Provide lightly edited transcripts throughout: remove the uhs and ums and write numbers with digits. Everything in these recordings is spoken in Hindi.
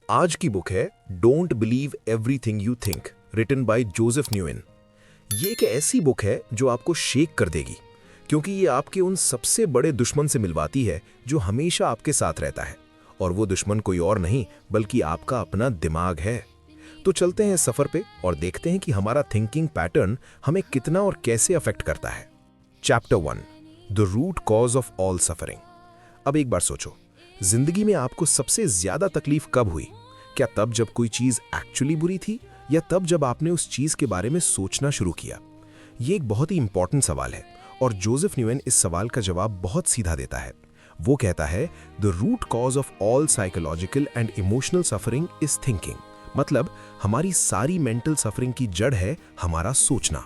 आज की बुक है don't believe everything you think, written by Joseph न्यूएन। ये एक ऐसी बुक है जो आपको शेक कर देगी, क्योंकि ये आपके उन सबसे बड़े दुश्मन से मिलवाती है जो हमेशा आपके साथ रहता है, और वो दुश्मन कोई और नहीं बल्कि आपका अपना दिमाग है। तो चलते हैं सफर पे और देखते हैं कि हमारा थिंकिंग पैटर्न हमें कितना और कैसे अफेक्ट करता है। Chapter 1, the root cause of all suffering. अब एक बार सोचो, जिंदगी में आपको सबसे ज्यादा तकलीफ कब हुई? क्या तब जब कोई चीज एक्चुअली बुरी थी, या तब जब आपने उस चीज के बारे में सोचना शुरू किया? ये एक बहुत ही इंपॉर्टेंट सवाल है, और जोसेफ न्यूएन इस सवाल का जवाब बहुत सीधा देता है। वो कहता है the root cause of all psychological and emotional suffering is thinking. मतलब हमारी सारी मेंटल सफरिंग की जड़ है हमारा सोचना।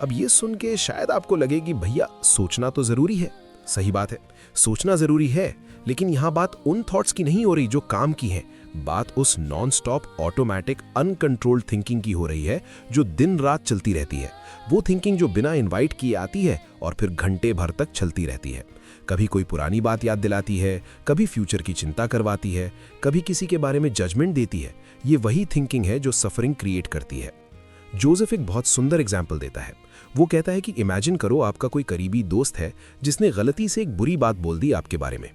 अब ये सुन के शायद आपको लगे कि भैया सोचना तो जरूरी है। सही बात है, सोचना जरूरी है, लेकिन यहाँ बात उन थॉट्स की नहीं हो रही जो काम की हैं। बात उस non stop automatic uncontrolled thinking की हो रही है जो दिन रात चलती रहती है। वो थिंकिंग जो बिना इनवाइट किए आती है और फिर घंटे भर तक चलती रहती है। कभी कोई पुरानी बात याद दिलाती है, कभी फ्यूचर की चिंता करवाती है, कभी किसी के बारे में जजमेंट देती है। ये वही थिंकिंग है जो सफरिंग क्रिएट करती है। जोसेफ एक बहुत सुंदर एग्जाम्पल देता है। वो कहता है कि इमेजिन करो आपका कोई करीबी दोस्त है जिसने गलती से एक बुरी बात बोल दी आपके बारे में।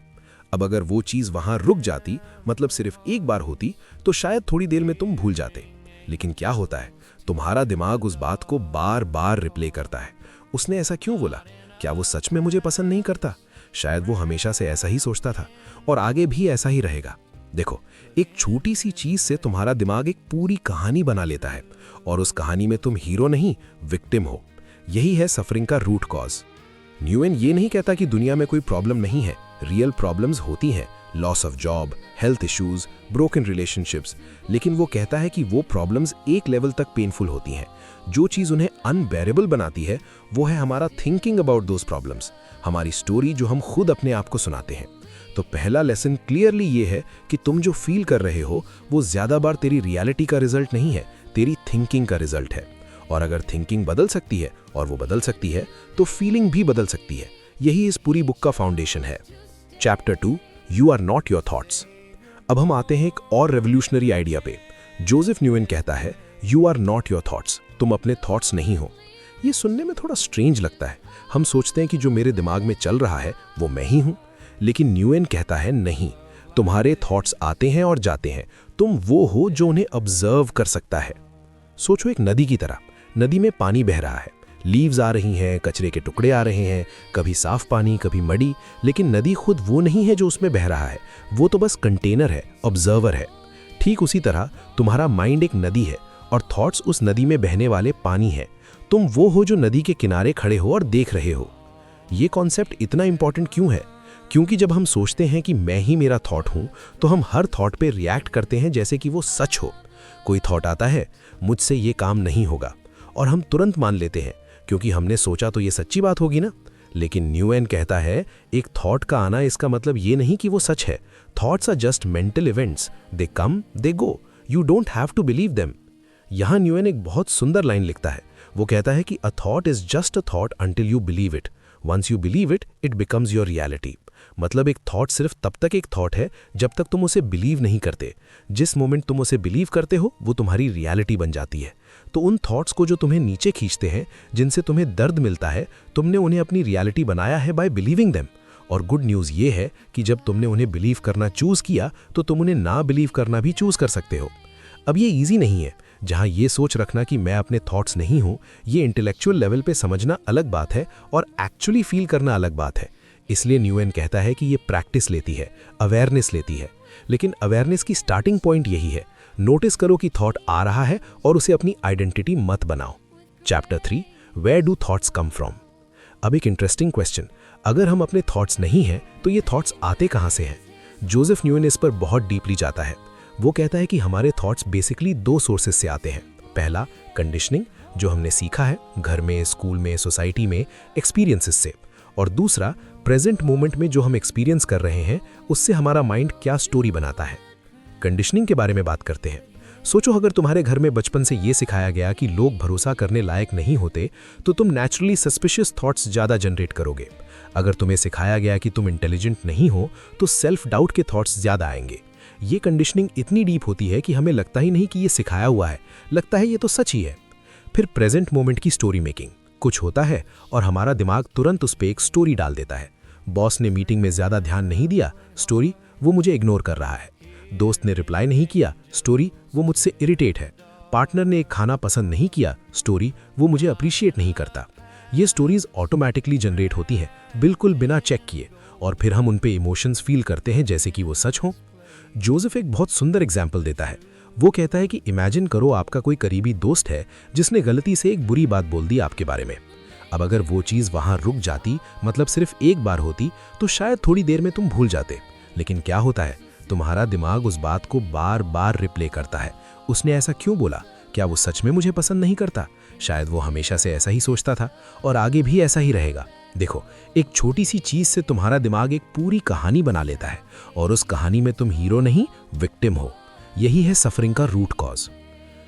अब अगर वो चीज वहां रुक जाती, मतलब सिर्फ एक बार होती, तो शायद थोड़ी देर में तुम भूल जाते। लेकिन क्या होता है, तुम्हारा दिमाग उस बात को बार बार रिप्ले करता है। उसने ऐसा क्यों बोला? क्या वो सच में मुझे पसंद नहीं करता? शायद वो हमेशा से ऐसा ही सोचता था और आगे भी ऐसा ही रहेगा। देखो, एक छोटी सी चीज से तुम्हारा दिमाग एक पूरी कहानी बना लेता है, और उस कहानी में तुम हीरो नहीं, विक्टिम हो। यही है सफरिंग का रूट कॉज। न्यूएन ये नहीं कहता कि दुनिया में कोई प्रॉब्लम नहीं है। रियल प्रॉब्लम्स होती हैं, loss of job, health issues, broken relationships, लेकिन वो कहता है कि वो प्रॉब्लम्स एक लेवल तक पेनफुल होती हैं। जो चीज़ उन्हें अनबेरेबल बनाती है वो है हमारा थिंकिंग अबाउट दोज प्रॉब्लम्स, हमारी स्टोरी जो हम खुद अपने आप को सुनाते हैं। तो पहला लेसन क्लियरली ये है कि तुम जो फील कर रहे हो वो ज़्यादा बार तेरी रियलिटी का रिजल्ट नहीं है, तेरी थिंकिंग का रिजल्ट है। और अगर थिंकिंग बदल सकती है, और वो बदल सकती है, तो फीलिंग भी बदल सकती है। यही इस पूरी बुक का फाउंडेशन है। Chapter 2, you are not your thoughts. अब हम आते हैं एक और रेवोल्यूशनरी आइडिया पे। जोसेफ न्यूएन कहता है you are not your thoughts, तुम अपने थॉट्स नहीं हो। ये सुनने में थोड़ा स्ट्रेंज लगता है। हम सोचते हैं कि जो मेरे दिमाग में चल रहा है वो मैं ही हूं, लेकिन न्यूएन कहता है नहीं, तुम्हारे थॉट्स आते हैं और जाते हैं। तुम वो हो जो उन्हें ऑब्जर्व कर सकता है। सोचो एक नदी की तरह। नदी में पानी बह रहा है, लीव्स आ रही हैं, कचरे के टुकड़े आ रहे हैं, कभी साफ पानी, कभी मडी, लेकिन नदी खुद वो नहीं है जो उसमें बह रहा है। वो तो बस कंटेनर है, ऑब्जर्वर है। ठीक उसी तरह तुम्हारा माइंड एक नदी है और थॉट्स उस नदी में बहने वाले पानी है। तुम वो हो जो नदी के किनारे खड़े हो और देख रहे हो। ये कॉन्सेप्ट इतना इंपॉर्टेंट क्यों है? क्योंकि जब हम सोचते हैं कि मैं ही मेरा थॉट हूं, तो हम हर थॉट पे रिएक्ट करते हैं जैसे कि वो सच हो। कोई थॉट आता है, मुझसे ये काम नहीं होगा, और हम तुरंत मान लेते हैं क्योंकि हमने सोचा तो ये सच्ची बात होगी ना। लेकिन न्यूएन कहता है एक थॉट का आना इसका मतलब ये नहीं कि वो सच है। Thoughts are just mental events, they come they go, you don't have to believe them. यहाँ न्यूएन एक बहुत सुंदर लाइन लिखता है। वो कहता है कि a thought is just a thought until you believe it, once you believe it, it becomes your reality. मतलब एक थॉट सिर्फ तब तक एक थॉट है जब तक तुम उसे बिलीव नहीं करते। जिस मोमेंट तुम उसे बिलीव करते हो वो तुम्हारी रियलिटी बन जाती है। तो उन थॉट्स को जो तुम्हें नीचे खींचते हैं, जिनसे तुम्हें दर्द मिलता है, तुमने उन्हें अपनी रियलिटी बनाया है बाय बिलीविंग देम। और गुड न्यूज़ ये है कि जब तुमने उन्हें बिलीव करना चूज़ किया तो तुम उन्हें ना बिलीव करना भी चूज़ कर सकते हो। अब ये ईजी नहीं है। जहाँ ये सोच रखना कि मैं अपने थॉट्स नहीं हूँ, ये इंटेलेक्चुअल लेवल पे समझना अलग बात है और एक्चुअली फील करना अलग बात है। इसलिए न्यूएन कहता है कि ये प्रैक्टिस लेती है, अवेयरनेस लेती है। लेकिन अवेयरनेस की स्टार्टिंग पॉइंट यही है, नोटिस करो कि थॉट आ रहा है और उसे अपनी आइडेंटिटी मत बनाओ। Chapter 3, where do thoughts come from. अब एक इंटरेस्टिंग क्वेश्चन, अगर हम अपने थॉट्स नहीं हैं तो ये थॉट्स आते कहाँ से हैं? जोसेफ न्यूएन इस पर बहुत डीपली जाता है। वो कहता है कि हमारे थॉट्स बेसिकली 2 सोर्सेस से आते हैं। पहला, कंडीशनिंग, जो हमने सीखा है घर में, स्कूल में, सोसाइटी में, एक्सपीरियंसेस से। और दूसरा, प्रेजेंट मोमेंट में जो हम एक्सपीरियंस कर रहे हैं उससे हमारा माइंड क्या स्टोरी बनाता है। कंडीशनिंग के बारे में बात करते हैं। सोचो अगर तुम्हारे घर में बचपन से ये सिखाया गया कि लोग भरोसा करने लायक नहीं होते, तो तुम नेचुरली सस्पिशियस थॉट्स ज़्यादा जनरेट करोगे। अगर तुम्हें सिखाया गया कि तुम इंटेलिजेंट नहीं हो, तो सेल्फ डाउट के थॉट्स ज़्यादा आएंगे। ये कंडीशनिंग इतनी डीप होती है कि हमें लगता ही नहीं कि ये सिखाया हुआ है, लगता है ये तो सच ही है। फिर प्रेजेंट मोमेंट की स्टोरी मेकिंग। कुछ होता है और हमारा दिमाग तुरंत उस पर एक स्टोरी डाल देता है। बॉस ने मीटिंग में ज़्यादा ध्यान नहीं दिया, स्टोरी, वो मुझे इग्नोर कर रहा है। दोस्त ने रिप्लाई नहीं किया, स्टोरी, वो मुझसे इरिटेट है। पार्टनर ने एक खाना पसंद नहीं किया, स्टोरी, वो मुझे अप्रिशिएट नहीं करता। ये स्टोरीज ऑटोमेटिकली जनरेट होती हैं, बिल्कुल बिना चेक किए, और फिर हम उन पे इमोशंस फील करते हैं जैसे कि वो सच हो। जोसेफ एक बहुत सुंदर एग्जाम्पल देता है। वो कहता है कि इमेजिन करो आपका कोई करीबी दोस्त है जिसने गलती से एक बुरी बात बोल दी आपके बारे में। अब अगर वो चीज़ वहाँ रुक जाती, मतलब सिर्फ एक बार होती, तो शायद थोड़ी देर में तुम भूल जाते। लेकिन क्या होता है, तुम्हारा दिमाग उस बात को बार बार रिप्ले करता है। उसने ऐसा क्यों बोला? क्या वो सच में मुझे पसंद नहीं करता? शायद वो हमेशा से ऐसा ही सोचता था और आगे भी ऐसा ही रहेगा। देखो, एक छोटी सी चीज़ से तुम्हारा दिमाग एक पूरी कहानी बना लेता है, और उस कहानी में तुम हीरो नहीं, विक्टिम हो। यही है सफरिंग का रूट कॉज।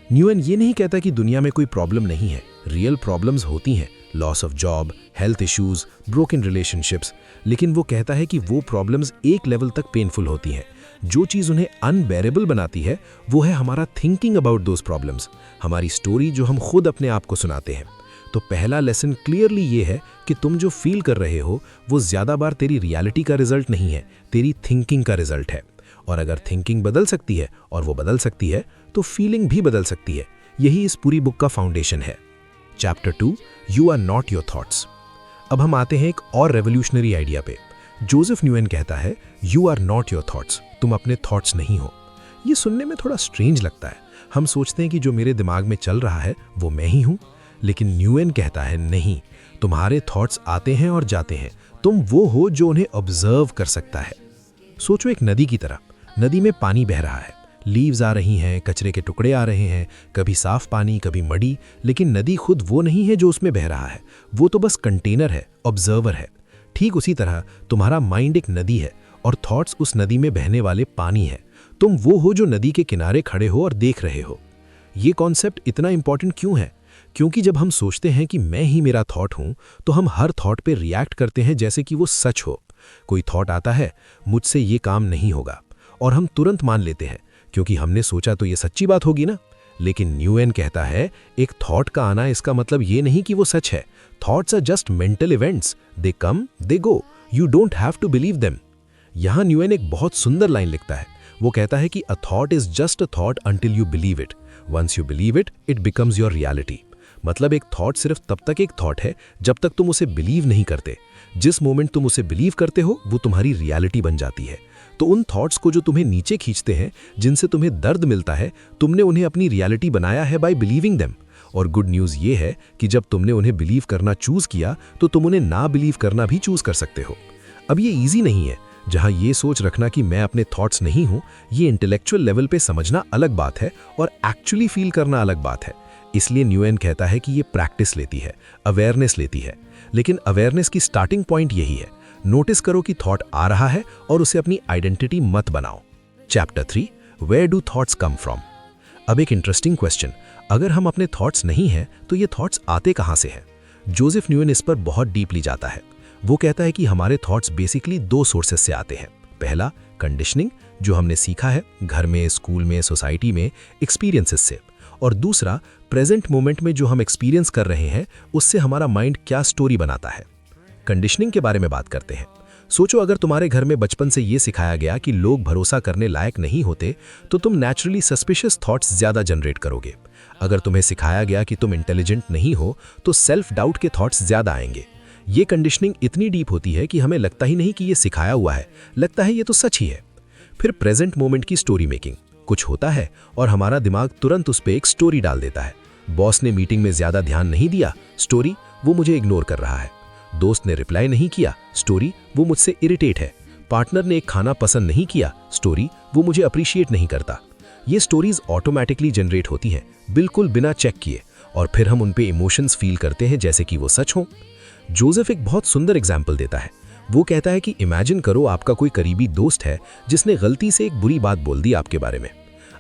न्यूएन ये नहीं कहता कि दुनिया में कोई प्रॉब्लम नहीं है, रियल प्रॉब्लम्स होती हैं, loss of job, health issues, broken relationships, लेकिन वो कहता है कि वो प्रॉब्लम्स एक लेवल तक पेनफुल होती हैं। जो चीज़ उन्हें अनबेरेबल बनाती है वो है हमारा थिंकिंग अबाउट दोज प्रॉब्लम्स, हमारी स्टोरी जो हम खुद अपने आप को सुनाते हैं। तो पहला लेसन क्लियरली ये है कि तुम जो फील कर रहे हो वो ज़्यादा बार तेरी रियलिटी का रिजल्ट नहीं है, तेरी थिंकिंग का रिजल्ट है। और अगर थिंकिंग बदल सकती है, और वो बदल सकती है, तो फीलिंग भी बदल सकती है। यही इस पूरी बुक का फाउंडेशन है। Chapter 2, you are not your thoughts. अब हम आते हैं एक और रेवोल्यूशनरी आइडिया पे। जोसेफ न्यूएन कहता है, you are not your thoughts, तुम अपने थॉट्स नहीं हो। ये सुनने में थोड़ा स्ट्रेंज लगता है। हम सोचते हैं कि जो मेरे दिमाग में चल रहा है वो मैं ही हूँ, लेकिन न्यूएन कहता है नहीं, तुम्हारे थॉट्स आते हैं और जाते हैं, तुम वो हो जो उन्हें ऑब्जर्व कर सकता है। सोचो एक नदी की तरह। नदी में पानी बह रहा है, लीव्स आ रही हैं, कचरे के टुकड़े आ रहे हैं, कभी साफ पानी, कभी मडी, लेकिन नदी खुद वो नहीं है जो उसमें बह रहा है, वो तो बस कंटेनर है, ऑब्जर्वर है। ठीक उसी तरह तुम्हारा माइंड एक नदी है और थॉट्स उस नदी में बहने वाले पानी है। तुम वो हो जो नदी के किनारे खड़े हो और देख रहे हो। ये कॉन्सेप्ट इतना इंपॉर्टेंट क्यों है? क्योंकि जब हम सोचते हैं कि मैं ही मेरा थॉट हूं, तो हम हर थॉट पे रिएक्ट करते हैं जैसे कि वो सच हो। कोई थॉट आता है, मुझसे ये काम नहीं होगा, और हम तुरंत मान लेते हैं क्योंकि हमने सोचा तो ये सच्ची बात होगी ना। लेकिन न्यूएन कहता है, एक थॉट का आना इसका मतलब ये नहीं कि वो सच है। Thoughts are just mental events, they come they go, you don't have to believe them. यहाँ न्यूएन एक बहुत सुंदर लाइन लिखता है। वो कहता है कि a thought is just a thought until you believe it, once you believe it, it becomes your reality. मतलब एक थॉट सिर्फ तब तक एक थॉट है जब तक तुम उसे बिलीव नहीं करते। जिस मोमेंट तुम उसे बिलीव करते हो वो तुम्हारी रियलिटी बन जाती है। तो उन थॉट्स को जो तुम्हें नीचे खींचते हैं, जिनसे तुम्हें दर्द मिलता है, तुमने उन्हें अपनी रियलिटी बनाया है बाय बिलीविंग देम। और गुड न्यूज़ ये है कि जब तुमने उन्हें बिलीव करना चूज किया तो तुम उन्हें ना बिलीव करना भी चूज कर सकते हो। अब ये ईजी नहीं है। जहाँ ये सोच रखना कि मैं अपने थॉट्स नहीं हूँ, ये इंटेलेक्चुअल लेवल पे समझना अलग बात है और एक्चुअली फील करना अलग बात है। इसलिए न्यूएन कहता है कि ये प्रैक्टिस लेती है, अवेयरनेस लेती है। लेकिन अवेयरनेस की स्टार्टिंग पॉइंट यही है, नोटिस करो कि थॉट आ रहा है और उसे अपनी आइडेंटिटी मत बनाओ। Chapter 3, where do thoughts come from. अब एक इंटरेस्टिंग क्वेश्चन, अगर हम अपने थॉट्स नहीं हैं तो ये थॉट्स आते कहाँ से हैं? जोसेफ न्यूएन इस पर बहुत डीपली जाता है। वो कहता है कि हमारे थॉट्स बेसिकली 2 सोर्सेस से आते हैं। पहला, कंडीशनिंग, जो हमने सीखा है घर में, स्कूल में, सोसाइटी में, एक्सपीरियंसेस से। और दूसरा, प्रेजेंट मोमेंट में जो हम एक्सपीरियंस कर रहे हैं उससे हमारा माइंड क्या स्टोरी बनाता है। कंडीशनिंग के बारे में बात करते हैं। सोचो अगर तुम्हारे घर में बचपन से ये सिखाया गया कि लोग भरोसा करने लायक नहीं होते, तो तुम नेचुरली सस्पिशियस थॉट्स ज़्यादा जनरेट करोगे। अगर तुम्हें सिखाया गया कि तुम इंटेलिजेंट नहीं हो, तो सेल्फ डाउट के थॉट्स ज़्यादा आएंगे। ये कंडीशनिंग इतनी डीप होती है कि हमें लगता ही नहीं कि ये सिखाया हुआ है, लगता है ये तो सच ही है। फिर प्रेजेंट मोमेंट की स्टोरी मेकिंग। कुछ होता है और हमारा दिमाग तुरंत उस पर एक स्टोरी डाल देता है। बॉस ने मीटिंग में ज़्यादा ध्यान नहीं दिया, स्टोरी, वो मुझे इग्नोर कर रहा है। दोस्त ने रिप्लाई नहीं किया, स्टोरी, वो मुझसे इरिटेट है। पार्टनर ने एक खाना पसंद नहीं किया, स्टोरी, वो मुझे अप्रिशिएट नहीं करता। ये स्टोरीज ऑटोमेटिकली जनरेट होती हैं, बिल्कुल बिना चेक किए, और फिर हम उन पे इमोशंस फील करते हैं जैसे कि वो सच हो। जोसेफ एक बहुत सुंदर एग्जाम्पल देता है। वो कहता है कि इमेजिन करो आपका कोई करीबी दोस्त है जिसने गलती से एक बुरी बात बोल दी आपके बारे में।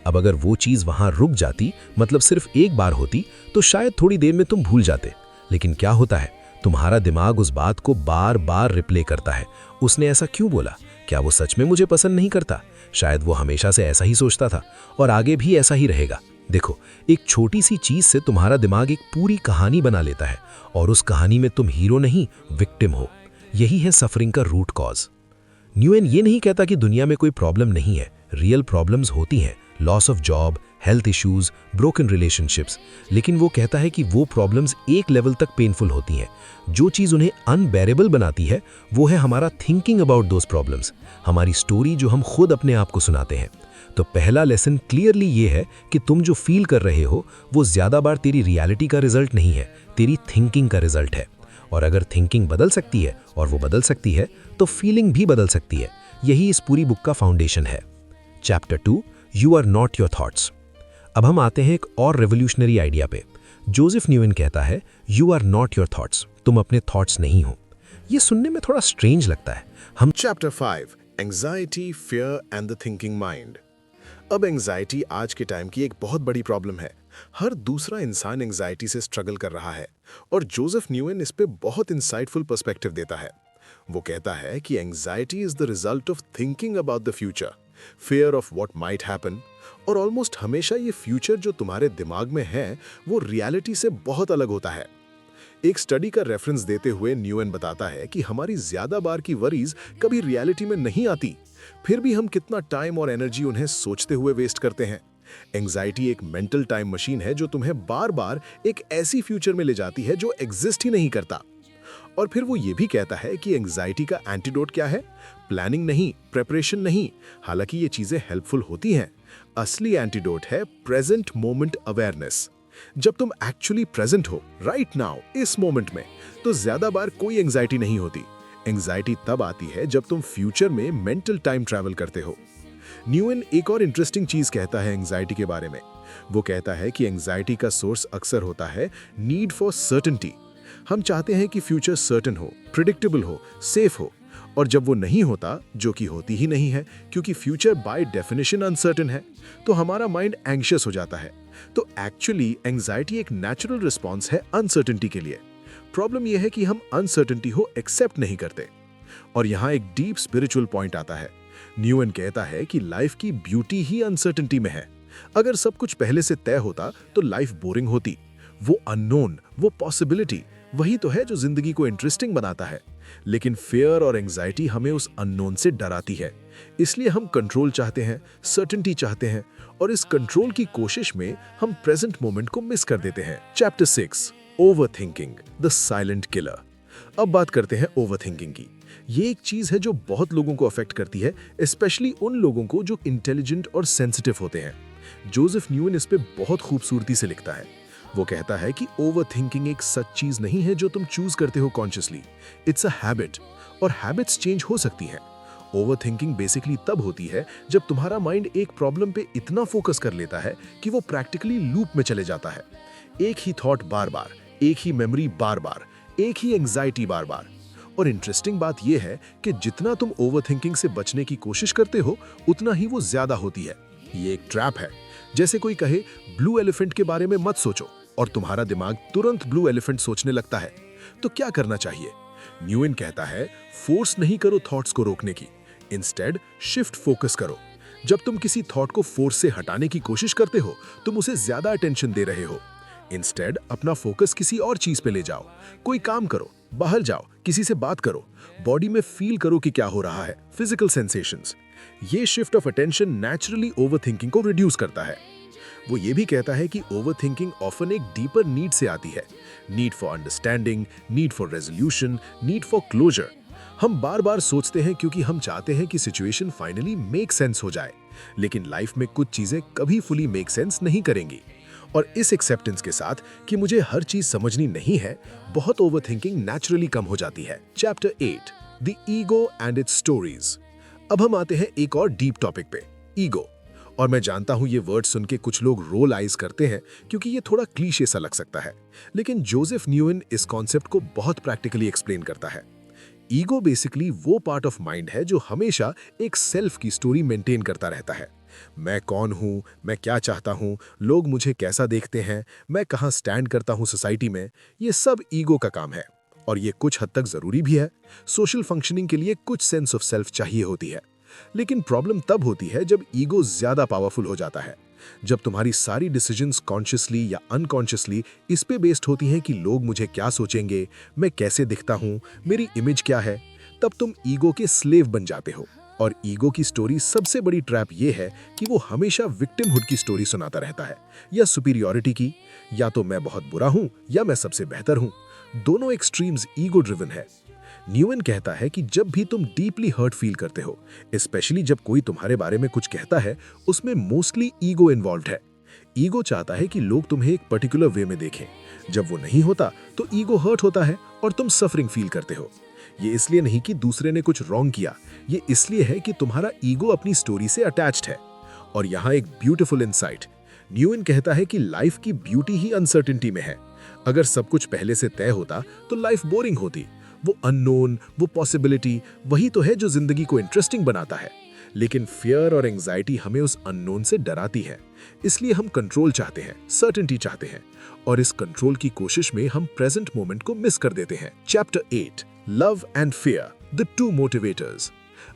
अब अगर वो चीज़ वहाँ रुक जाती, मतलब सिर्फ एक बार होती, तो शायद थोड़ी देर में तुम भूल जाते। लेकिन क्या होता है, तुम्हारा दिमाग उस बात को बार बार रिप्ले करता है। उसने ऐसा क्यों बोला? क्या वो सच में मुझे पसंद नहीं करता? शायद वो हमेशा से ऐसा ही सोचता था और आगे भी ऐसा ही रहेगा। देखो, एक छोटी सी चीज से तुम्हारा दिमाग एक पूरी कहानी बना लेता है और उस कहानी में तुम हीरो नहीं, विक्टिम हो। यही है सफरिंग का रूट कॉज। न्यूएन ये नहीं कहता कि दुनिया में कोई प्रॉब्लम नहीं है, रियल प्रॉब्लम्स होती हैं, loss of job, health issues, broken relationships, लेकिन वो कहता है कि वो प्रॉब्लम्स एक लेवल तक पेनफुल होती हैं। जो चीज़ उन्हें अनबेरेबल बनाती है वो है हमारा थिंकिंग अबाउट दोज प्रॉब्लम्स, हमारी स्टोरी जो हम खुद अपने आप को सुनाते हैं। तो पहला लेसन क्लियरली ये है कि तुम जो फील कर रहे हो वो ज़्यादा बार तेरी रियलिटी का रिजल्ट नहीं है, तेरी थिंकिंग का रिजल्ट है। और अगर थिंकिंग बदल सकती है और वो बदल सकती है तो फीलिंग भी बदल सकती है। यही इस पूरी बुक का फाउंडेशन है। Chapter 2, you are not your thoughts. अब हम आते हैं एक और रेवोल्यूशनरी आइडिया पे। जोसेफ न्यूएन कहता है, you are not your thoughts, तुम अपने थॉट्स नहीं हो। ये सुनने में थोड़ा स्ट्रेंज लगता है। हम chapter 5, anxiety, fear and the thinking mind. अब एंजाइटी आज के टाइम की एक बहुत बड़ी प्रॉब्लम है। हर दूसरा इंसान एंजाइटी से स्ट्रगल कर रहा है और जोसेफ न्यूएन इस पे बहुत इंसाइटफुल पर्सपेक्टिव देता है। वो कहता है कि anxiety is the result of thinking about the future, fear of what might happen, और ऑलमोस्ट हमेशा ये फ्यूचर जो तुम्हारे दिमाग में है वो रियलिटी से बहुत अलग होता है। एक स्टडी का रेफरेंस देते हुए न्यूएन बताता है कि हमारी ज्यादा बार की वरीज कभी रियलिटी में नहीं आती, फिर भी हम कितना टाइम और एनर्जी उन्हें सोचते हुए वेस्ट करते हैं। एंजाइटी एक मेंटल टाइम मशीन है जो तुम्हें बार बार एक ऐसी फ्यूचर में ले जाती है जो एग्जिस्ट ही नहीं करता। और फिर वो ये भी कहता है कि एंजाइटी का एंटीडोट क्या है? प्लानिंग नहीं, प्रेपरेशन नहीं, हालांकि ये चीजें हेल्पफुल होती हैं। असली एंटीडोट है प्रेजेंट मोमेंट अवेयरनेस। जब तुम एक्चुअली प्रेजेंट हो राइट नाउ, इस मोमेंट में, तो ज्यादा बार कोई एंजाइटी नहीं होती। एंजाइटी तब आती है जब तुम फ्यूचर में मेंटल टाइम ट्रैवल करते हो। न्यूएन एक और इंटरेस्टिंग चीज कहता है एंजाइटी के बारे में। वो कहता है कि एंजाइटी का सोर्स अक्सर होता है नीड फॉर सर्टेनिटी। हम चाहते हैं कि फ्यूचर सर्टेन हो, प्रिडिक्टेबल हो, सेफ हो, और जब वो नहीं होता, जो कि होती ही नहीं है क्योंकि फ्यूचर बाय डेफिनेशन अनसर्टेन है, तो हमारा माइंड एंग्शियस हो जाता है। तो एक्चुअली एंजाइटी एक नेचुरल रिस्पॉन्स है अनसर्टेनिटी के लिए। प्रॉब्लम यह है कि हम अनसर्टेनिटी को एक्सेप्ट नहीं करते। और यहाँ एक डीप स्पिरिचुअल पॉइंट आता है। न्यूएन कहता है कि लाइफ की ब्यूटी ही अनसर्टेनिटी में है। अगर सब कुछ पहले से तय होता तो लाइफ बोरिंग होती। वो अननोन, वो पॉसिबिलिटी, वही तो है जो जिंदगी को इंटरेस्टिंग बनाता है। लेकिन फियर और एंजाइटी हमें उस अननोन से डराती है। इसलिए हम कंट्रोल चाहते हैं, सर्टेनिटी चाहते हैं, और इस कंट्रोल की कोशिश में हम प्रेजेंट मोमेंट को मिस कर देते हैं। Chapter 6, overthinking, the silent killer. अब बात करते हैं ओवरथिंकिंग की। ये एक चीज है जो बहुत लोगों को अफेक्ट करती है, स्पेशली उन लोगों को जो इंटेलिजेंट और सेंसिटिव होते हैं। जोसेफ न्यूएन इस पे बहुत खूबसूरती से लिखता है। वो कहता है कि ओवरथिंकिंग एक सच चीज नहीं है जो तुम चूज करते हो कॉन्शियसली, इट्स अ हैबिट, और हैबिट्स चेंज हो सकती हैं। ओवरथिंकिंग बेसिकली तब होती है जब तुम्हारा माइंड एक प्रॉब्लम पे इतना फोकस कर लेता है कि वो प्रैक्टिकली लूप में चले जाता है। एक ही थॉट बार बार, एक ही मेमोरी बार बार, एक ही एंजाइटी बार बार। और इंटरेस्टिंग बात यह है कि जितना तुम ओवरथिंकिंग से बचने की कोशिश करते हो उतना ही वो ज्यादा होती है। ये एक ट्रैप है। जैसे कोई कहे ब्लू एलिफेंट के बारे में मत सोचो, और तुम्हारा दिमाग तुरंत ब्लू एलिफेंट सोचने लगता है। तो क्या करना चाहिए? न्यूएन कहता है, फोर्स नहीं करो थॉट्स को रोकने की, इंस्टेड शिफ्ट फोकस करो। जब तुम किसी थॉट को फोर्स से हटाने की कोशिश करते हो तुम उसे ज्यादा अटेंशन दे रहे हो। इंस्टेड अपना फोकस किसी और चीज पे ले जाओ। कोई काम करो, बाहर जाओ, किसी से बात करो, बॉडी में फील करो कि क्या हो रहा है, फिजिकल सेंसेशंस। ये shift of attention naturally overthinking को रिड्यूस करता है। वो ये भी कहता है कि ओवरथिंकिंग ऑफन एक डीपर नीड से आती है। Need for understanding, need for resolution, need for closure. हम बार बार सोचते हैं क्योंकि हम चाहते हैं कि सिचुएशन फाइनली मेक सेंस हो जाए, लेकिन लाइफ में कुछ चीजें कभी फुली मेक सेंस नहीं करेंगी। और इस एक्सेप्टेंस के साथ कि मुझे हर चीज समझनी नहीं है, बहुत ओवरथिंकिंग नेचुरली कम हो जाती है। Chapter 8, the ego and it's stories. अब हम आते हैं एक और डीप टॉपिक पे, ईगो। और मैं जानता हूं ये वर्ड सुन के कुछ लोग रोल आइज करते हैं क्योंकि ये थोड़ा क्लीशे सा लग सकता है, लेकिन जोसेफ न्यूएन इस कॉन्सेप्ट को बहुत प्रैक्टिकली एक्सप्लेन करता है। ईगो बेसिकली वो पार्ट ऑफ माइंड है जो हमेशा एक सेल्फ की स्टोरी मेंटेन करता रहता है। मैं कौन हूँ, मैं क्या चाहता हूँ, लोग मुझे कैसा देखते हैं, मैं कहाँ स्टैंड करता हूँ सोसाइटी में, ये सब ईगो का काम है। और ये कुछ हद तक जरूरी भी है। सोशल फंक्शनिंग के लिए कुछ सेंस ऑफ सेल्फ चाहिए होती है। लेकिन प्रॉब्लम तब होती है जब ईगो ज्यादा पावरफुल हो जाता है, जब तुम्हारी सारी डिसीजंस कॉन्शियसली या अनकॉन्शियसली इस पे बेस्ड होती हैं कि लोग मुझे क्या सोचेंगे, मैं कैसे दिखता हूँ, मेरी इमेज क्या है। तब तुम ईगो के स्लेव बन जाते हो। और ईगो की स्टोरी सबसे बड़ी ट्रैप ये है कि वो हमेशा विक्टिमहुड की स्टोरी सुनाता रहता है, या सुपीरियॉरिटी की, या तो मैं बहुत बुरा हूं या मैं सबसे बेहतर हूं। दोनों एक्सट्रीम्स ईगो ड्रिवन है। न्यूएन कहता है कि जब भी तुम डीपली हर्ट फील करते हो, स्पेशली जब कोई तुम्हारे बारे में कुछ कहता है, उसमें मोस्टली ईगो इन्वॉल्व्ड है। ईगो चाहता है कि लोग तुम्हें एक पर्टिकुलर वे में देखें। जब वो नहीं होता तो ईगो हर्ट होता है और तुम सफरिंग फील करते हो। ये इसलिए नहीं कि दूसरे ने कुछ रॉन्ग किया, ये इसलिए है कि तुम्हारा ईगो अपनी स्टोरी से अटैच्ड है। और यहाँ एक ब्यूटीफुल इनसाइट। न्यूएन कहता है कि लाइफ की ब्यूटी ही अनसर्टेनिटी में है। अगर सब कुछ पहले से तय होता तो लाइफ बोरिंग होती। वो अननोन, वो पॉसिबिलिटी, वही तो है जो जिंदगी को इंटरेस्टिंग बनाता है। लेकिन फियर और एंजाइटी हमें उस अननोन से डराती है। इसलिए हम कंट्रोल चाहते हैं, सर्टेनिटी चाहते हैं, और इस कंट्रोल की कोशिश में हम प्रेजेंट मोमेंट को मिस कर देते हैं। Chapter 8, love and fear, the two motivators.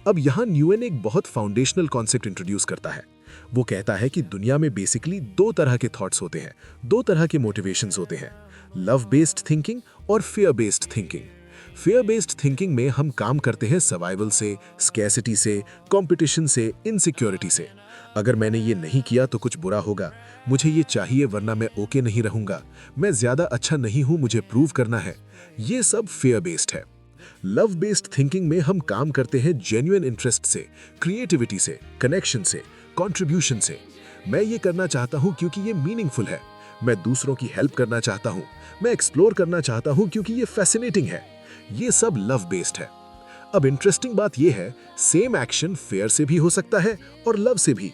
अब यहाँ न्यूएन एक बहुत फाउंडेशनल कॉन्सेप्ट इंट्रोड्यूस करता है। वो कहता है कि दुनिया में बेसिकली दो तरह के थॉट्स होते हैं, दो तरह के मोटिवेशंस होते हैं, लव बेस्ड थिंकिंग और fear based thinking. Fear based thinking में हम काम करते हैं सर्वाइवल से, स्कैसिटी से, कंपटीशन से, इनसिक्योरिटी से। अगर मैंने ये नहीं किया तो कुछ बुरा होगा, मुझे ये चाहिए वरना मैं ओके नहीं रहूंगा, मैं ज्यादा अच्छा नहीं हूं, मुझे प्रूव करना है। ये सब फियर बेस्ड है। लव बेस्ड थिंकिंग में हम काम करते हैं जेन्युइन इंटरेस्ट से, क्रिएटिविटी से, कनेक्शन से, कंट्रीब्यूशन से। मैं ये करना चाहता हूं क्योंकि ये मीनिंगफुल है, मैं दूसरों की हेल्प करना चाहता हूं, मैं एक्सप्लोर करना चाहता हूं क्योंकि ये फैसिनेटिंग है। ये सब लव बेस्ड है। अब इंटरेस्टिंग बात ये है, सेम एक्शन फेयर से भी हो सकता है और लव से भी।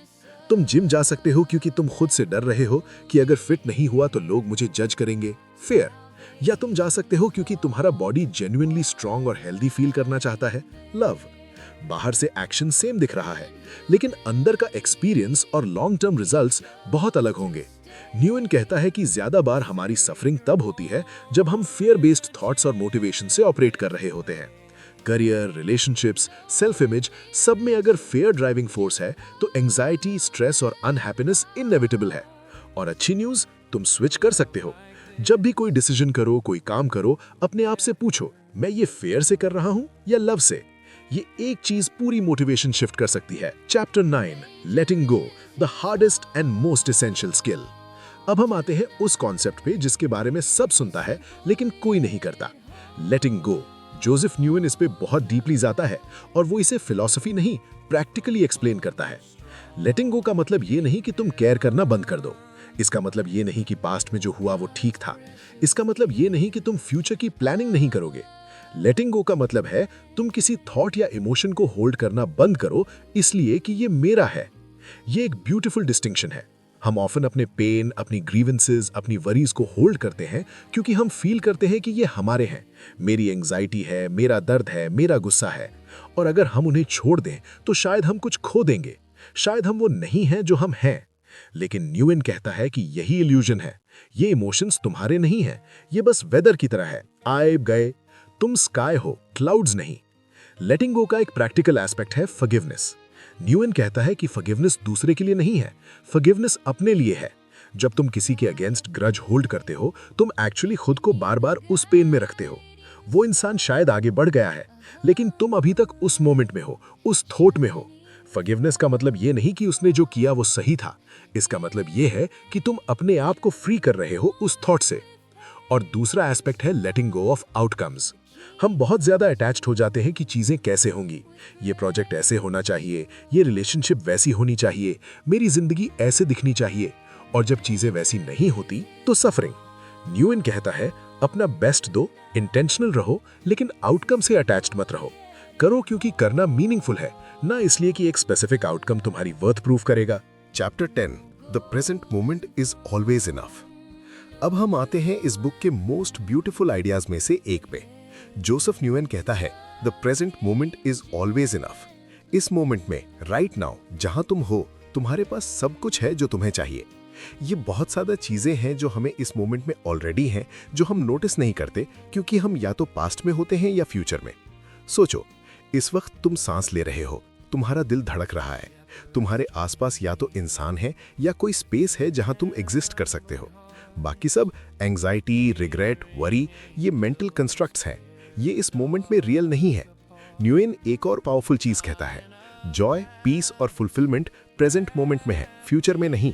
तुम जिम जा सकते हो क्योंकि तुम खुद से डर रहे हो कि अगर फिट नहीं हुआ तो लोग मुझे जज करेंगे, फेयर। या तुम जा सकते हो क्योंकि तुम्हारा बॉडी जेन्युइनली स्ट्रांग और हेल्दी फील करना चाहता है, लव। बाहर से एक्शन सेम दिख रहा है, लेकिन अंदर का एक्सपीरियंस और लॉन्ग टर्म रिजल्ट्स बहुत अलग होंगे। न्यूएन कहता है कि ज्यादा बार हमारी सफरिंग तब होती है जब हम फियर बेस्ड थॉट्स और मोटिवेशन से ऑपरेट कर रहे होते हैं। करियर, रिलेशनशिप्स, सेल्फ इमेज, सब में अगर फेयर ड्राइविंग फोर्स है तो एंजाइटी, स्ट्रेस और अनहैप्पीनेस इनएविटेबल है। और अच्छी न्यूज, तुम स्विच कर सकते हो। जब भी कोई डिसीजन करो, कोई काम करो, अपने आप से पूछो, मैं ये फेयर से कर रहा हूं या लव से। ये एक चीज पूरी मोटिवेशन शिफ्ट कर सकती है। Chapter 9, letting go, the hardest and most essential skill. अब हम आते हैं उस कॉन्सेप्ट पे जिसके बारे में सब सुनता है लेकिन कोई नहीं करता, लेटिंग गो। जोसेफ न्यूएन इस पे बहुत डीपली जाता है और वो इसे फिलॉसफी नहीं, प्रैक्टिकली एक्सप्लेन करता है। लेटिंग गो का मतलब ये नहीं कि तुम केयर करना बंद कर दो। इसका मतलब ये नहीं कि पास्ट में जो हुआ वो ठीक था। इसका मतलब ये नहीं कि तुम फ्यूचर की प्लानिंग नहीं करोगे। लेटिंग गो का मतलब है तुम किसी थॉट या इमोशन को होल्ड करना बंद करो इसलिए कि ये मेरा है। ये एक ब्यूटीफुल डिस्टिंक्शन है। हम ऑफन अपने पेन, अपनी ग्रीवेंसेस, अपनी वरीज को होल्ड करते हैं क्योंकि हम फील करते हैं कि ये हमारे हैं। मेरी एंजाइटी है, मेरा दर्द है, मेरा गुस्सा है। और अगर हम उन्हें छोड़ दें तो शायद हम कुछ खो देंगे, शायद हम वो नहीं हैं जो हम हैं। लेकिन न्यूएन कहता है कि यही इल्यूजन है। ये इमोशंस तुम्हारे नहीं हैं, ये बस वेदर की तरह है, आए गए। तुम स्काई हो, क्लाउड्स नहीं। लेटिंग गो का एक प्रैक्टिकल एस्पेक्ट है फॉरगिवनेस। न्यूएन कहता है कि फॉरगिवनेस दूसरे के लिए नहीं है, फॉरगिवनेस अपने लिए है। जब तुम किसी के अगेंस्ट ग्रज होल्ड करते हो, तुम एक्चुअली खुद को बार बार उस पेन में रखते हो। वो इंसान शायद आगे बढ़ गया है, लेकिन तुम अभी तक उस मोमेंट में हो, उस थॉट में हो। फॉरगिवनेस का मतलब ये नहीं कि उसने जो किया वो सही था। इसका मतलब ये है कि तुम अपने आप को फ्री कर रहे हो उस थॉट से। और दूसरा एस्पेक्ट है लेटिंग गो ऑफ आउटकम्स। हम बहुत ज्यादा अटैच्ड हो जाते हैं कि चीजें कैसे होंगी, ये प्रोजेक्ट ऐसे होना चाहिए, ये रिलेशनशिप वैसी होनी चाहिए, मेरी जिंदगी ऐसे दिखनी चाहिए। और जब चीजें वैसी नहीं होती तो सफरिंग। न्यूएन कहता है अपना बेस्ट दो, इंटेंशनल रहो, लेकिन आउटकम से अटैच्ड मत रहो। करो क्योंकि करना मीनिंगफुल है, ना इसलिए कि एक स्पेसिफिक आउटकम तुम्हारी वर्थ प्रूव करेगा। Chapter 10, the present moment is always enough. अब हम आते हैं इस बुक के मोस्ट ब्यूटीफुल आइडियाज में से एक पे। जोसेफ न्यूएन कहता है the present moment is always enough. इस मोमेंट में राइट नाउ जहां तुम हो, तुम्हारे पास सब कुछ है जो तुम्हें चाहिए। ये बहुत ज़्यादा चीज़ें हैं जो हमें इस मोमेंट में ऑलरेडी हैं, जो हम नोटिस नहीं करते क्योंकि हम या तो पास्ट में होते हैं या फ्यूचर में। सोचो, इस वक्त तुम सांस ले रहे हो, तुम्हारा दिल धड़क रहा है, तुम्हारे आसपास या तो इंसान है या कोई स्पेस है जहां तुम एग्जिस्ट कर सकते हो। बाकी सब एंग्जाइटी, रिग्रेट, वरी, ये मेंटल कंस्ट्रक्ट्स हैं, ये इस मोमेंट में रियल नहीं है। न्यूएन एक और पावरफुल चीज कहता है, जॉय, पीस और फुलफिलमेंट प्रेजेंट मोमेंट में है, फ्यूचर में नहीं।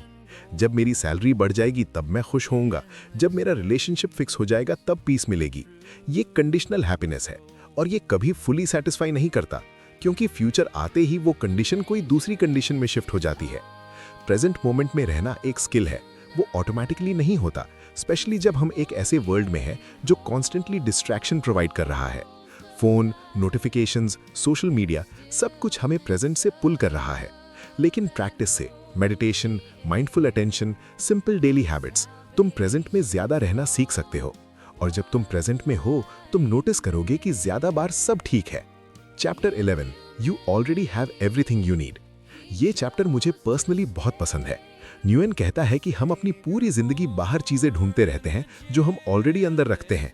जब मेरी सैलरी बढ़ जाएगी तब मैं खुश होऊंगा, जब मेरा रिलेशनशिप फिक्स हो जाएगा तब पीस मिलेगी। ये कंडीशनल हैप्पीनेस है और ये कभी फुली सेटिस्फाई नहीं करता, क्योंकि फ्यूचर आते ही वो कंडीशन कोई दूसरी कंडीशन में शिफ्ट हो जाती है। प्रेजेंट मोमेंट में रहना एक स्किल है, वो ऑटोमेटिकली नहीं होता, स्पेशली जब हम एक ऐसे वर्ल्ड में हैं जो कॉन्स्टेंटली डिस्ट्रैक्शन प्रोवाइड कर रहा है। फोन, नोटिफिकेशंस, सोशल मीडिया, सब कुछ हमें प्रेजेंट से पुल कर रहा है। लेकिन प्रैक्टिस से, meditation, mindful attention, simple daily habits, तुम प्रेजेंट में ज्यादा रहना सीख सकते हो। और जब तुम प्रेजेंट में हो, तुम नोटिस करोगे कि ज्यादा बार सब ठीक है। Chapter 11, you already have everything you need. ये चैप्टर मुझे पर्सनली बहुत पसंद है। न्यूएन कहता है कि हम अपनी पूरी जिंदगी बाहर चीजें ढूंढते रहते हैं जो हम ऑलरेडी अंदर रखते हैं।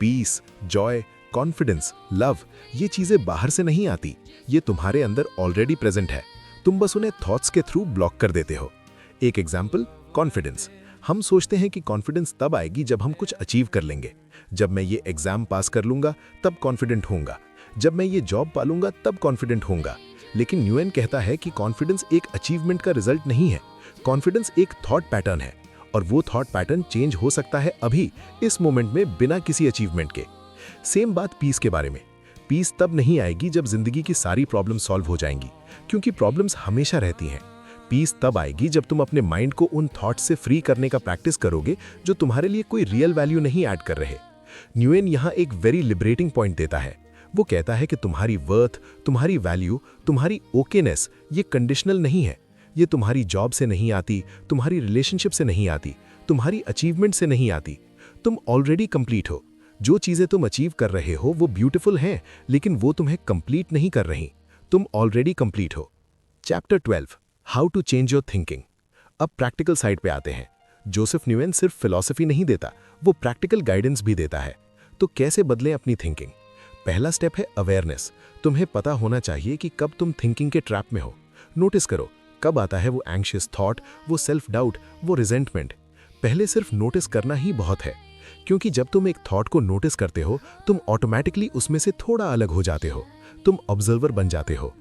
पीस, जॉय, कॉन्फिडेंस, लव, ये चीजें बाहर से नहीं आती, ये तुम्हारे अंदर ऑलरेडी प्रेजेंट है, तुम बस उन्हें थॉट्स के थ्रू ब्लॉक कर देते हो। एक एग्जाम्पल, कॉन्फिडेंस। हम सोचते हैं कि कॉन्फिडेंस तब आएगी जब हम कुछ अचीव कर लेंगे। जब मैं ये एग्जाम पास कर लूंगा तब कॉन्फिडेंट होऊंगा, जब मैं ये जॉब पालूंगा तब कॉन्फिडेंट होऊंगा। लेकिन न्यूएन कहता है कि कॉन्फिडेंस एक अचीवमेंट का रिजल्ट नहीं है, कॉन्फिडेंस एक थॉट पैटर्न है, और वो थॉट पैटर्न चेंज हो सकता है अभी, इस मोमेंट में, बिना किसी अचीवमेंट के। सेम बात पीस के बारे में। पीस तब नहीं आएगी जब जिंदगी की सारी प्रॉब्लम सॉल्व हो जाएंगी, क्योंकि प्रॉब्लम्स हमेशा रहती हैं। पीस तब आएगी जब तुम अपने माइंड को उन थॉट्स से फ्री करने का प्रैक्टिस करोगे जो तुम्हारे लिए कोई रियल वैल्यू नहीं ऐड कर रहे। न्यूएन यहाँ एक वेरी लिबरेटिंग पॉइंट देता है। वो कहता है कि तुम्हारी वर्थ, तुम्हारी वैल्यू, तुम्हारी ओकेनेस, ये कंडीशनल नहीं है। ये तुम्हारी जॉब से नहीं आती, तुम्हारी रिलेशनशिप से नहीं आती, तुम्हारी अचीवमेंट से नहीं आती। तुम ऑलरेडी कंप्लीट हो। जो चीजें तुम अचीव कर रहे हो वो ब्यूटीफुल हैं, लेकिन वो तुम्हें कंप्लीट नहीं कर रही। तुम ऑलरेडी कंप्लीट हो। Chapter 12, how to change your thinking. अब प्रैक्टिकल साइड पे आते हैं। जोसेफ न्यूएन सिर्फ फिलॉसफी नहीं देता, वो प्रैक्टिकल गाइडेंस भी देता है। तो कैसे बदलें अपनी थिंकिंग? पहला स्टेप है अवेयरनेस। तुम्हें पता होना चाहिए कि कब तुम थिंकिंग के ट्रैप में हो। नोटिस करो कब आता है वो एंग्शियस थॉट, वो सेल्फ डाउट, वो रिजेंटमेंट। पहले सिर्फ नोटिस करना ही बहुत है, क्योंकि जब तुम एक थॉट को नोटिस करते हो तुम ऑटोमेटिकली उसमें से थोड़ा अलग हो जाते हो, तुम ऑब्जर्वर बन जाते हो।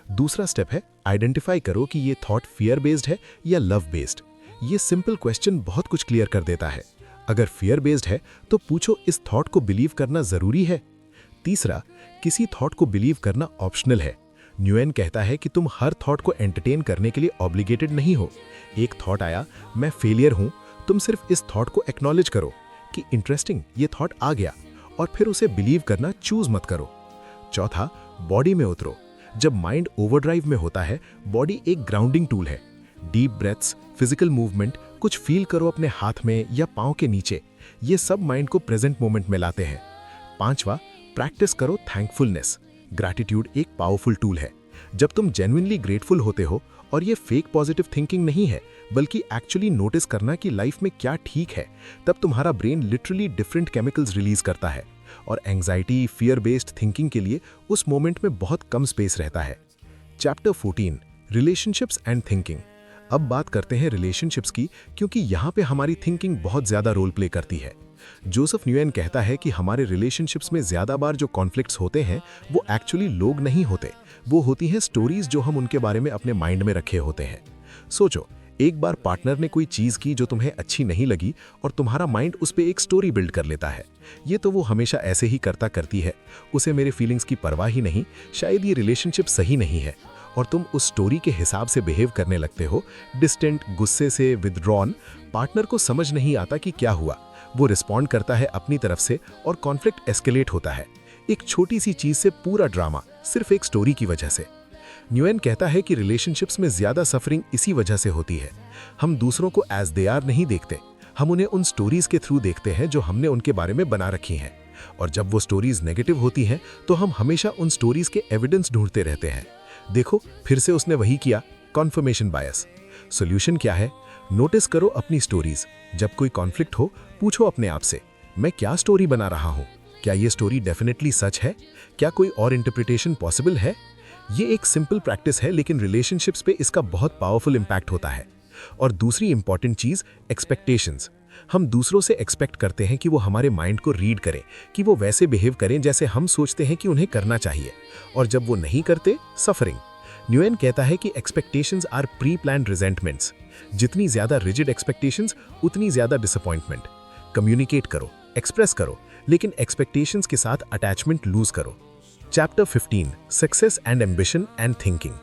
दूसरा स्टेप है आइडेंटिफाई करो कि ये थॉट फियर बेस्ड है या लव बेस्ड। ये सिंपल क्वेश्चन बहुत कुछ क्लियर कर देता है। अगर फियर बेस्ड है तो पूछो, इस थॉट को बिलीव करना जरूरी है? तीसरा, किसी थॉट को बिलीव करना ऑप्शनल है। न्यूएन कहता है कि तुम हर थॉट को एंटरटेन करने के लिए ऑब्लिगेटेड नहीं हो। एक थॉट आया, मैं फेलियर हूं, तुम सिर्फ इस थॉट को एक्नॉलेज करो कि इंटरेस्टिंग, ये थॉट आ गया, और फिर उसे बिलीव करना चूज मत करो। चौथा, बॉडी में उतरो। जब माइंड ओवरड्राइव में होता है, बॉडी एक ग्राउंडिंग टूल है। डीप ब्रेथ्स, फिजिकल मूवमेंट, कुछ फील करो अपने हाथ में या पांव के नीचे, ये सब माइंड को प्रेजेंट मोमेंट में लाते हैं। पांचवा, प्रैक्टिस करो थैंकफुलनेस। ग्रैटिट्यूड एक पावरफुल टूल है। जब तुम जेन्युइनली ग्रेटफुल होते हो, और ये फेक पॉजिटिव थिंकिंग नहीं है, बल्कि एक्चुअली नोटिस करना कि लाइफ में क्या ठीक है, तब तुम्हारा brain literally different chemicals release करता है। और एंग्जाइटी, फियर बेस्ड थिंकिंग के लिए उस मोमेंट में बहुत कम स्पेस रहता है। Chapter 14, relationships and thinking. अब बात करते हैं रिलेशनशिप्स की, क्योंकि यहाँ पे हमारी थिंकिंग बहुत ज्यादा रोल प्ले करती है। जोसेफ न्यूएन कहता है कि हमारे रिलेशनशिप्स में ज्यादा बार जो कॉन्फ्लिक्ट्स होते हैं वो एक्चुअली लोग नहीं होते, वो होती हैं स्टोरीज जो हम उनके बारे में अपने माइंड में रखे होते हैं। सोचो, एक बार पार्टनर ने कोई चीज की जो तुम्हें अच्छी नहीं लगी और तुम्हारा माइंड उस पर एक स्टोरी बिल्ड कर लेता है। ये तो वो हमेशा ऐसे ही करता करती है, उसे मेरे फीलिंग्स की परवाह ही नहीं, शायद ये रिलेशनशिप सही नहीं है, और तुम उस स्टोरी के हिसाब से बिहेव करने लगते हो, डिस्टेंट, गुस्से से, विदड्रॉन। पार्टनर को समझ नहीं आता कि क्या हुआ, वो रिस्पॉन्ड करता है अपनी तरफ से और कॉन्फ्लिक्ट एस्केलेट होता है। एक छोटी सी चीज से पूरा ड्रामा, सिर्फ एक स्टोरी की वजह से। न्यूएन कहता है कि रिलेशनशिप्स में ज्यादा सफरिंग इसी वजह से होती है। हम दूसरों को एज दे आर नहीं देखते, हम उन्हें उन स्टोरीज के थ्रू देखते हैं जो हमने उनके बारे में बना रखी हैं। और जब वो स्टोरीज नेगेटिव होती हैं तो हम हमेशा उन स्टोरीज के एविडेंस ढूंढते रहते हैं। देखो, फिर से उसने वही किया, कॉन्फर्मेशन बायस। सॉल्यूशन क्या है? नोटिस करो अपनी स्टोरीज। जब कोई कॉन्फ्लिक्ट हो, पूछो अपने आप से, मैं क्या स्टोरी बना रहा हूँ? क्या ये स्टोरी डेफिनेटली सच है? क्या कोई और इंटरप्रिटेशन पॉसिबल है? ये एक सिंपल प्रैक्टिस है, लेकिन रिलेशनशिप्स पे इसका बहुत पावरफुल इम्पैक्ट होता है। और दूसरी इंपॉर्टेंट चीज, एक्सपेक्टेशंस। हम दूसरों से एक्सपेक्ट करते हैं कि वो हमारे माइंड को रीड करें, कि वो वैसे बिहेव करें जैसे हम सोचते हैं कि उन्हें करना चाहिए, और जब वो नहीं करते, सफरिंग। न्यूएन कहता है कि एक्सपेक्टेशंस आर प्री प्लान्ड रिजेंटमेंट्स। जितनी ज्यादा रिजिड एक्सपेक्टेशंस, उतनी ज्यादा डिसअपॉइंटमेंट। कम्युनिकेट करो, एक्सप्रेस करो, लेकिन एक्सपेक्टेशंस के साथ अटैचमेंट लूज करो। Chapter 15, success and ambition and thinking.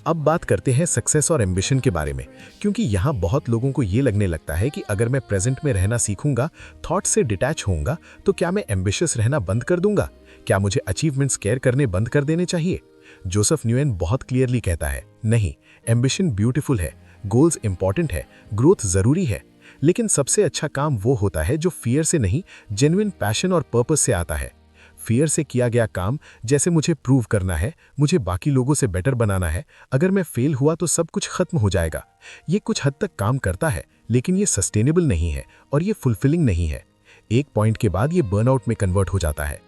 अब बात करते हैं सक्सेस और एम्बिशन के बारे में, क्योंकि यहाँ बहुत लोगों को ये लगने लगता है कि अगर मैं प्रेजेंट में रहना सीखूंगा, थॉट से डिटैच होऊंगा, तो क्या मैं एम्बिशियस रहना बंद कर दूंगा? क्या मुझे अचीवमेंट्स केयर करने बंद कर देने चाहिए? जोसेफ न्यूएन बहुत क्लियरली कहता है, नहीं, एम्बिशन ब्यूटीफुल है, गोल्स इंपॉर्टेंट है, ग्रोथ जरूरी है, लेकिन सबसे अच्छा काम वो होता है जो फियर से नहीं, जेन्युइन पैशन और पर्पस से आता है। फियर से किया गया काम, जैसे मुझे प्रूव करना है, मुझे बाकी लोगों से बेटर बनाना है, अगर मैं फेल हुआ तो सब कुछ खत्म हो जाएगा। ये कुछ हद तक काम करता है, लेकिन ये सस्टेनेबल नहीं है और ये फुलफिलिंग नहीं है। एक पॉइंट के बाद ये बर्नआउट में कन्वर्ट हो जाता है।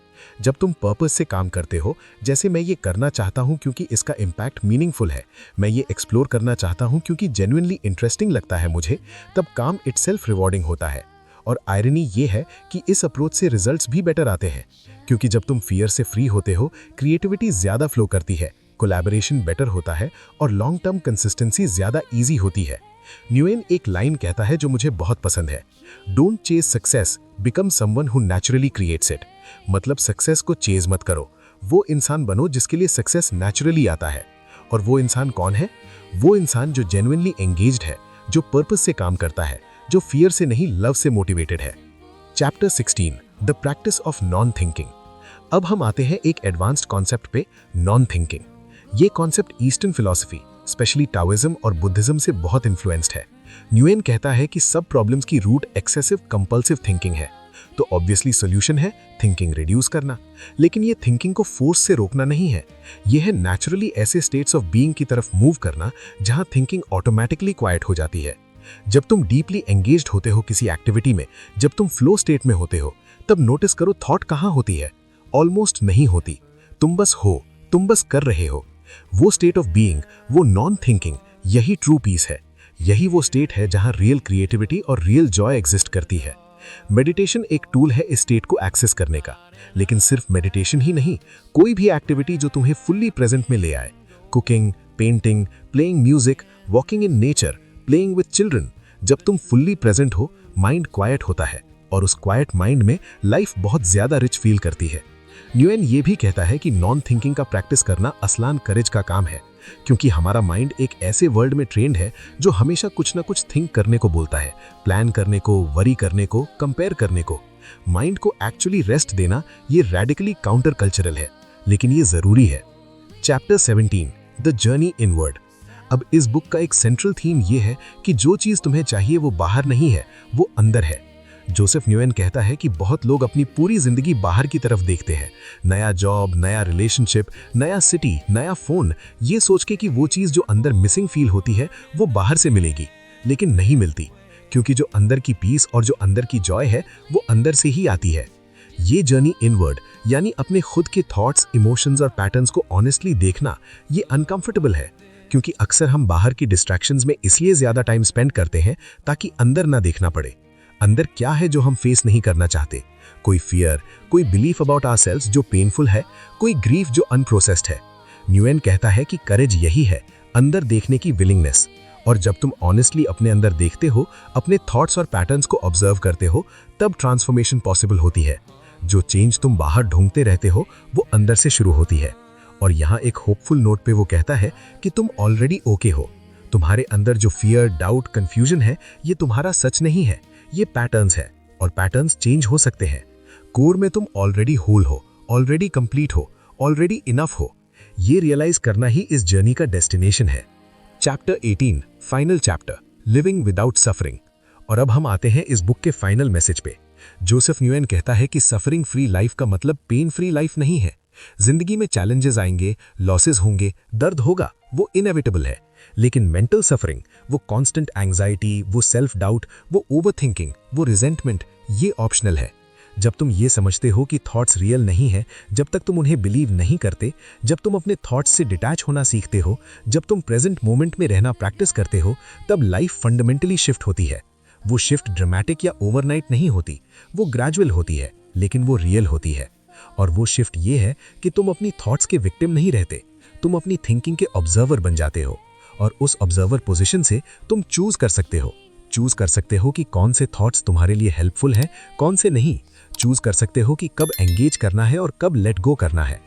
जब तुम पर्पस से काम करते हो, जैसे मैं ये करना चाहता हूँ क्योंकि इसका इम्पैक्ट मीनिंगफुल है, मैं ये एक्सप्लोर करना चाहता हूँ क्योंकि जेन्युइनली इंटरेस्टिंग लगता है मुझे, तब काम इटसेल्फ रिवॉर्डिंग होता है। और आयरनी ये है कि इस अप्रोच से रिजल्ट्स भी बेटर आते हैं, क्योंकि जब तुम फियर से फ्री होते हो, क्रिएटिविटी ज्यादा फ्लो करती है, कोलैबोरेशन बेटर होता है और लॉन्ग टर्म कंसिस्टेंसी ज्यादा इजी होती है। न्यूएन एक लाइन कहता है जो मुझे बहुत पसंद है, don't chase success, become someone who naturally creates it. मतलब सक्सेस को चेज मत करो, वो इंसान बनो जिसके लिए सक्सेस नेचुरली आता है। और वो इंसान कौन है? वो इंसान जो जेन्युइनली एंगेज्ड है, जो पर्पस से काम करता है, जो फियर से नहीं, लव से मोटिवेटेड है। Chapter 16, the practice of non thinking. अब हम आते हैं एक एडवांस्ड कॉन्सेप्ट पे, नॉन थिंकिंग। ये concept eastern philosophy, specially Taoism और बुद्धिज्म से बहुत इन्फ्लुएंस्ड है। न्यूएन कहता है कि सब प्रॉब्लम्स की रूट एक्सेसिव कंपल्सिव थिंकिंग है। तो ऑब्वियसली सॉल्यूशन है थिंकिंग रिड्यूस करना, लेकिन ये थिंकिंग को फोर्स से रोकना नहीं है। यह है नेचुरली ऐसे स्टेट्स ऑफ बीइंग की तरफ मूव करना जहां थिंकिंग ऑटोमेटिकली क्वाइट हो जाती है। जब तुम डीपली एंगेज्ड होते हो किसी एक्टिविटी में, जब तुम फ्लो स्टेट में होते हो, तब नोटिस करो थॉट कहाँ होती है? ऑलमोस्ट नहीं होती। तुम बस हो, तुम बस कर रहे हो। वो स्टेट ऑफ बीइंग, वो नॉन थिंकिंग, यही ट्रू पीस है। यही वो स्टेट है जहां रियल क्रिएटिविटी और रियल जॉय एग्जिस्ट करती है। मेडिटेशन एक टूल है इस स्टेट को एक्सेस करने का, लेकिन सिर्फ मेडिटेशन ही नहीं, कोई भी एक्टिविटी जो तुम्हें फुल्ली प्रेजेंट में ले आए, cooking, painting, playing music, walking in nature, playing with children, जब तुम फुल्ली प्रेजेंट हो, माइंड क्वाइट होता है और उस क्वाइट माइंड में लाइफ बहुत ज्यादा रिच फील करती है। न्यूएन ये भी कहता है कि नॉन थिंकिंग का प्रैक्टिस करना असलान करेज का काम है, क्योंकि हमारा माइंड एक ऐसे वर्ल्ड में ट्रेंड है जो हमेशा कुछ ना कुछ थिंक करने को बोलता है, प्लान करने को, वरी करने को, कंपेयर करने को। माइंड को एक्चुअली रेस्ट देना ये रेडिकली काउंटर कल्चरल है, लेकिन ये जरूरी है। Chapter 17, the journey inward. अब इस बुक का एक सेंट्रल थीम ये है कि जो चीज तुम्हें चाहिए वो बाहर नहीं है, वो अंदर है। जोसेफ न्यूएन कहता है कि बहुत लोग अपनी पूरी जिंदगी बाहर की तरफ देखते हैं, नया जॉब, नया रिलेशनशिप, नया सिटी, नया फोन, ये सोच के कि वो चीज जो अंदर मिसिंग फील होती है वो बाहर से मिलेगी, लेकिन नहीं मिलती, क्योंकि जो अंदर की पीस और जो अंदर की जॉय है वो अंदर से ही आती है। ये जर्नी इनवर्ड, यानी अपने खुद के थॉट्स, इमोशंस और पैटर्न्स को ऑनेस्टली देखना, ये अनकंफर्टेबल है, क्योंकि अक्सर हम बाहर की डिस्ट्रैक्शंस में इसलिए ज्यादा टाइम स्पेंड करते हैं ताकि अंदर ना देखना पड़े। अंदर क्या है जो हम फेस नहीं करना चाहते? कोई फियर, कोई बिलीफ अबाउट आवरसेल्व्स जो पेनफुल है, कोई ग्रीफ जो अनप्रोसेस्ड है। न्यूएन कहता है कि करेज यही है, अंदर देखने की विलिंगनेस। और जब तुम ऑनेस्टली अपने अंदर देखते हो, अपने थॉट्स और पैटर्न्स को ऑब्जर्व करते हो, तब ट्रांसफॉर्मेशन पॉसिबल होती है। जो चेंज तुम बाहर ढूंढते रहते हो वो अंदर से शुरू होती है। और यहाँ एक होपफुल नोट पे वो कहता है कि तुम ऑलरेडी ओके हो। तुम्हारे अंदर जो फियर, डाउट, कंफ्यूजन है, ये तुम्हारा सच नहीं है, ये पैटर्न्स है, और पैटर्न्स चेंज हो सकते हैं। कोर में तुम ऑलरेडी होल हो, ऑलरेडी कंप्लीट हो, ऑलरेडी इनफ हो। ये रियलाइज करना ही इस जर्नी का डेस्टिनेशन है। Chapter 18, final chapter, living without suffering. और अब हम आते हैं इस बुक के फाइनल मैसेज पे। जोसेफ न्यूएन कहता है कि सफरिंग फ्री लाइफ का मतलब पेन फ्री लाइफ नहीं है। जिंदगी में चैलेंजेस आएंगे, लॉसेस होंगे, दर्द होगा, वो इनएविटेबल है, लेकिन मेंटल सफरिंग, वो कांस्टेंट एंजाइटी, वो सेल्फ डाउट, वो ओवरथिंकिंग, वो रिजेंटमेंट, ये ऑप्शनल है। जब तुम ये समझते हो कि थॉट्स रियल नहीं है, जब तक तुम उन्हें बिलीव नहीं करते, जब तुम अपने थॉट्स से डिटैच होना सीखते हो, जब तुम प्रेजेंट मोमेंट में रहना प्रैक्टिस करते हो, तब लाइफ फंडामेंटली शिफ्ट होती है। वो शिफ्ट ड्रामेटिक या ओवरनाइट नहीं होती, वो ग्रेजुअल होती है, लेकिन वो रियल होती है। और वो शिफ्ट ये है कि तुम अपनी थॉट्स के विक्टिम नहीं रहते, तुम अपनी थिंकिंग के ऑब्जर्वर बन जाते हो। और उस ऑब्जर्वर पोजीशन से तुम चूज कर सकते हो कि कौन से थॉट्स तुम्हारे लिए हेल्पफुल हैं, कौन से नहीं। चूज कर सकते हो कि कब एंगेज करना है और कब लेट गो करना है।